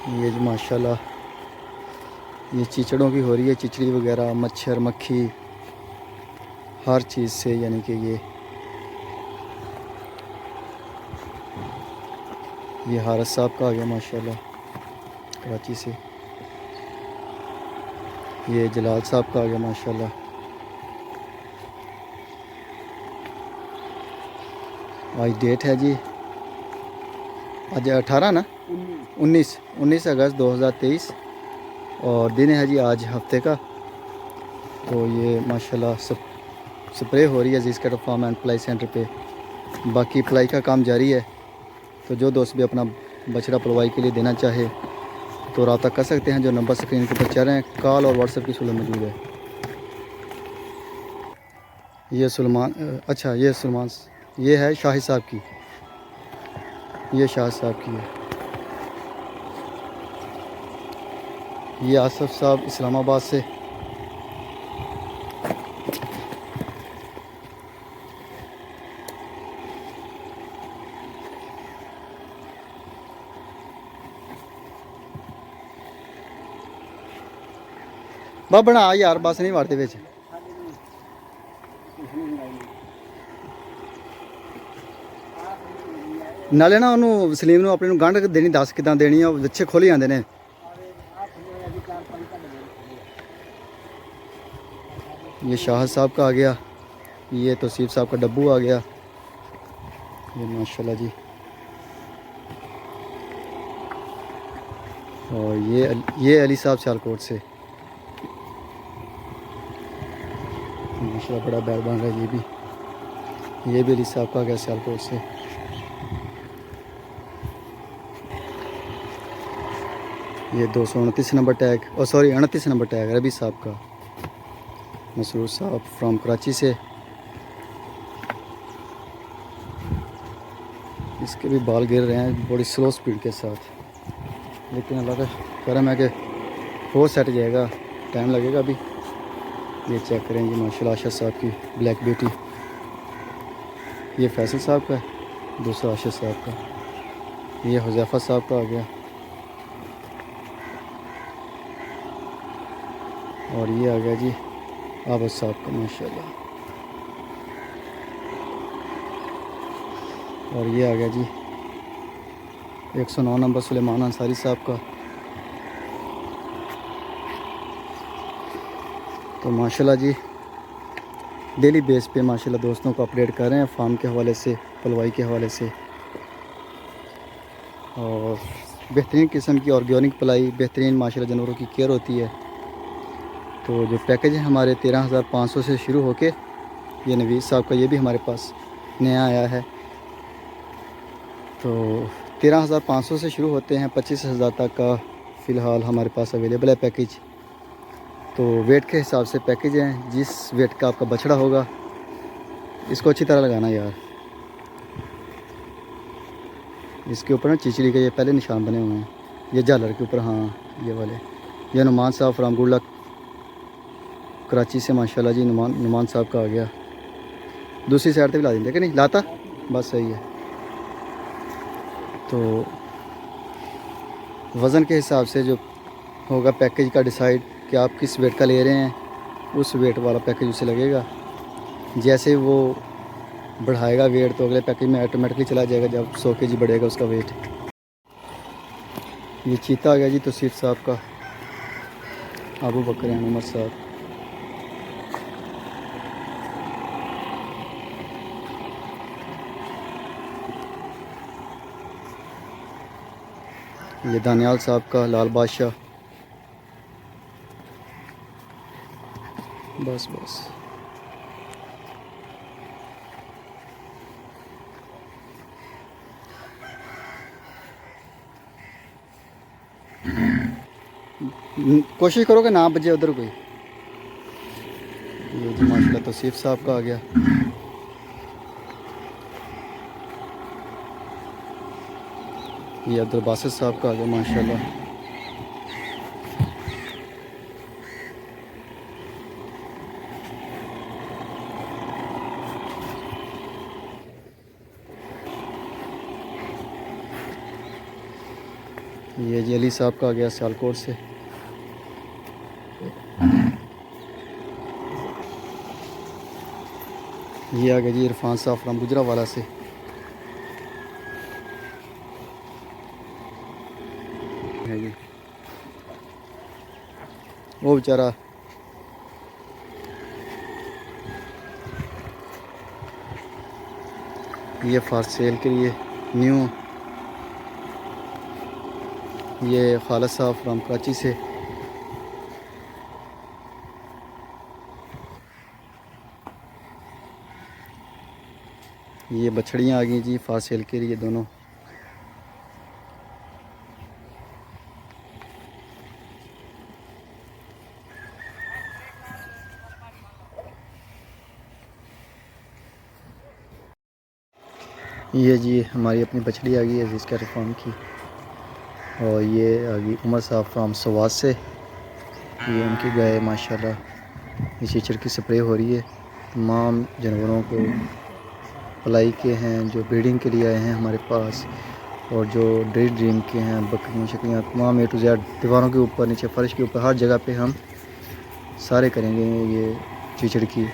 ये जो माशाल्लाह ये चिचड़ों की हो रही है, चिचड़ी वगैरह, मच्छर मक्खी हर चीज़ से, यानी कि ये हारस साहब का आ गया माशाल्लाह कराची से। ये जलाल साहब का आ गया माशाल्लाह। आज डेट है जी, आज 18 ना 19 अगस्त 2023 और दिन है जी आज हफ्ते का। तो ये माशाल्लाह स्प्रे हो रही है जी कैटल फार्म एंड पलाई सेंटर पे। बाकी पलाई का काम जारी है, तो जो दोस्त भी अपना बछड़ा पलवाई के लिए देना चाहे तो रब्ता कर सकते हैं। जो नंबर स्क्रीन के ऊपर चल रहे हैं, कॉल और व्हाट्सएप की सहूलत मौजूद है। ये सलमान, अच्छा ये सलमान, ये है शाहिद साहब की, ये शाहिद साहब की है। ये आसफ साहब इस्लामाबाद से। बा बना यार, बस नहीं मारते बिच। नाले ना उन्होंने सलीम ने अपने गंढ देनी, दस किदां देनी है, बच्चे खोली जाते हैं। ये शाहिद साहब का आ गया, ये तौसीफ साहब का डब्बू आ गया। ये माशाल्लाह जी। और ये अली साहब सियालकोट से माशाल्लाह बड़ा बैल बन रहा है। ये भी अली साहब का आ गया सियालकोट से। ये 229 नंबर टैग, और सॉरी 29 नंबर टैग रबी साहब का, मसरूर साहब फ्रॉम कराची से। इसके भी बाल गिर रहे हैं बड़ी स्लो स्पीड के साथ, लेकिन अल्लाह का करम है कि हो सेट जाएगा, टाइम लगेगा अभी। ये चेक करेंगे माशाल्लाह आशिफ साहब की ब्लैक ब्यूटी। ये फैसल साहब का है, दूसरा आशिफ साहब का। ये हुज़ैफा साहब का आ गया, और ये आ गया जी आबद साहब का माशाल्लाह। और ये आ गया जी 109 नंबर सुलेमान अंसारी साहब का। तो माशाल्लाह जी डेली बेस पे माशाल्लाह दोस्तों को अपडेट कर रहे हैं फार्म के हवाले से, पलवाई के हवाले से। और बेहतरीन किस्म की ऑर्गेनिक पलाई, बेहतरीन माशाल्लाह जानवरों की केयर होती है। तो जो पैकेज है हमारे 13,500 से शुरू होके, ये नवीद साहब का ये भी हमारे पास नया आया है। तो 13,500 से शुरू होते हैं, 25,000 तक का फ़िलहाल हमारे पास अवेलेबल है पैकेज। तो वेट के हिसाब से पैकेज हैं, जिस वेट का आपका बछड़ा होगा। इसको अच्छी तरह लगाना यार, इसके ऊपर ना चिचड़ी के ये पहले निशान बने हुए हैं, ये झालर के ऊपर, हाँ ये वाले। ये नुमान साहब फ्राम गुड़ला कराची से माशाल्लाह जी। नुमान साहब का आ गया। दूसरी साइड पे भी ला देंगे कि नहीं लाता, बस सही है। तो वज़न के हिसाब से जो होगा पैकेज का डिसाइड कि आप किस वेट का ले रहे हैं, उस वेट वाला पैकेज उसे लगेगा। जैसे वो बढ़ाएगा वेट तो अगले पैकेज में ऑटोमेटिकली चला जाएगा जब 100 kg बढ़ेगा उसका वेट। ये चीता आ गया जी तौसीफ साहब का, अबू बकर उमर साहब। ये दानियाल साहब का लाल बादशाह। बस बस कोशिश करो कि ना बजे उधर कोई। ये जी माशाल्लाह तौसीफ साहब का आ गया। ये अब्दुल बासित साहब का आ गया माशाल्लाह। ये जी अली साहब का आ गया सियालकोट से। ये आ गया जी इरफान साहब फ्राम गुजरावाला से। है जी वो बेचारा ये फॉर सेल के लिए न्यू। ये खालिद साहब फ्राम कराची से। ये बछड़ियाँ आ गई जी फॉर सेल के लिए दोनों। ये जी हमारी अपनी बछड़ी आ गई है जिसका फार्म की। और ये आ गई उमर साहब फ्राम सवात से। ये उनकी गाय माशाल्लाह। इस चीचड़ की स्प्रे हो रही है। तमाम जानवरों को पलाई के हैं जो ब्रीडिंग के लिए आए हैं हमारे पास, और जो ड्रीम के हैं बकरियाँ शकरियाँ तमाम A to Z दीवारों के ऊपर नीचे फर्श के ऊपर हर जगह पे हम सारे करेंगे ये चीचड़ की।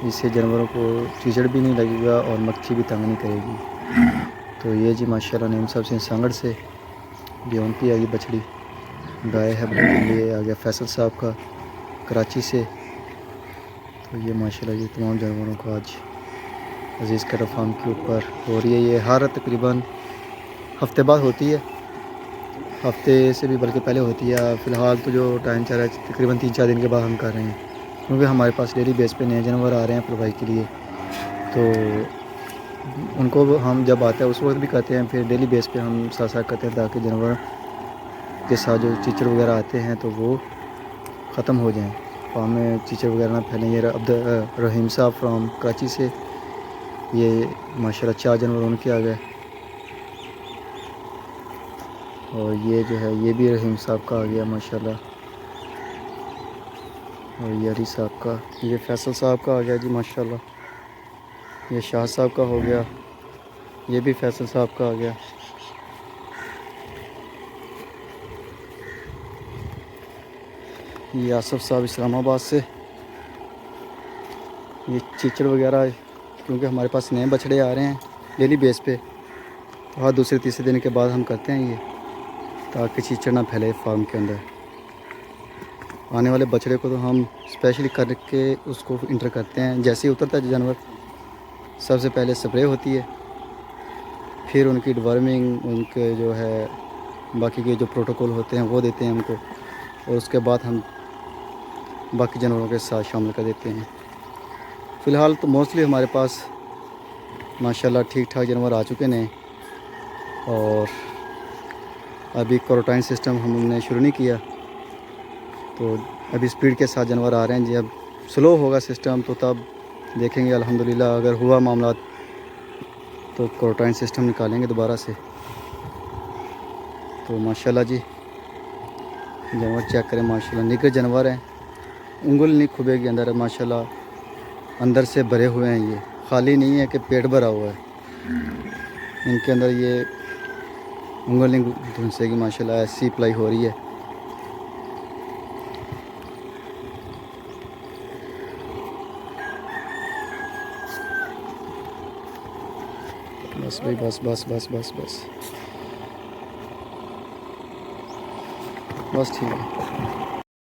इससे जानवरों को चीचड़ भी नहीं लगेगा और मक्खी भी तंग नहीं करेगी। तो ये जी माशाल्लाह नेम साहब से सांगड़ से ये उनकी आ गई बछड़ी गाय है। ये आ गया फैसल साहब का कराची से। तो ये माशाल्लाह ये तमाम जानवरों को आज अजीज़ कटर फार्म के ऊपर हो रही है। ये हर तकरीबन हफ्ते बाद होती है, हफ्ते से भी बल्कि पहले होती है। फ़िलहाल तो जो टाइम चल रहा है तकरीबन 3-4 दिन के बाद हम कर रहे हैं, क्योंकि हमारे पास डेली बेस पे नए जानवर आ रहे हैं पलवाई के लिए। तो उनको हम जब आते हैं उस वक्त भी करते हैं, फिर डेली बेस पे हम साथ साथ करते हैं ताकि जानवर के साथ जो चीचड़ वगैरह आते हैं तो वो ख़त्म हो जाएं, फार्म में चीचड़ वगैरह ना फैलें। ये रहीम साहब फ्राम कराची से ये माशाल्लाह 4 जानवर उनके आ गए। और ये जो है ये भी रहीम साहब का आ गया माशाल्लाह। और ये अली साहब का, ये फैसल साहब का आ गया जी माशाल्लाह। ये शाह साहब का हो गया, ये भी फैसल साहब का आ गया। ये आसफ साहब इस्लामाबाद से। ये चीचड़ वगैरह क्योंकि हमारे पास नए बछड़े आ रहे हैं डेली बेस पे, तो हर दूसरे तीसरे दिन के बाद हम करते हैं ये, ताकि चीचड़ ना फैले फार्म के अंदर। आने वाले बछड़े को तो हम स्पेशली करके उसको इंटर करते हैं। जैसे ही उतरता है जानवर सबसे पहले स्प्रे होती है, फिर उनकी डिवर्मिंग, उनके जो है बाकी के जो प्रोटोकॉल होते हैं वो देते हैं उनको, और उसके बाद हम बाकी जानवरों के साथ शामिल कर देते हैं। फ़िलहाल तो मोस्टली हमारे पास माशाल्लाह ठीक ठाक जानवर आ चुके हैं, और अभी क्वारंटाइन सिस्टम हमने शुरू नहीं किया, तो अभी स्पीड के साथ जानवर आ रहे हैं। जब स्लो होगा सिस्टम तो तब देखेंगे अल्हम्दुलिल्लाह। अगर हुआ मामला तो क्वारंटाइन सिस्टम निकालेंगे दोबारा से। तो माशाल्लाह जी जानवर चेक करें, माशाल्लाह निगर जानवर हैं, उंगल नहीं खुबेगी अंदर माशाल्लाह, अंदर से भरे हुए हैं। ये खाली नहीं है कि पेट भरा हुआ है, इनके अंदर ये उंगल नहीं घुसेगी माशाल्लाह, ऐसी पलाई हो रही है। बस भाई बस बस बस बस बस बस ठीक है।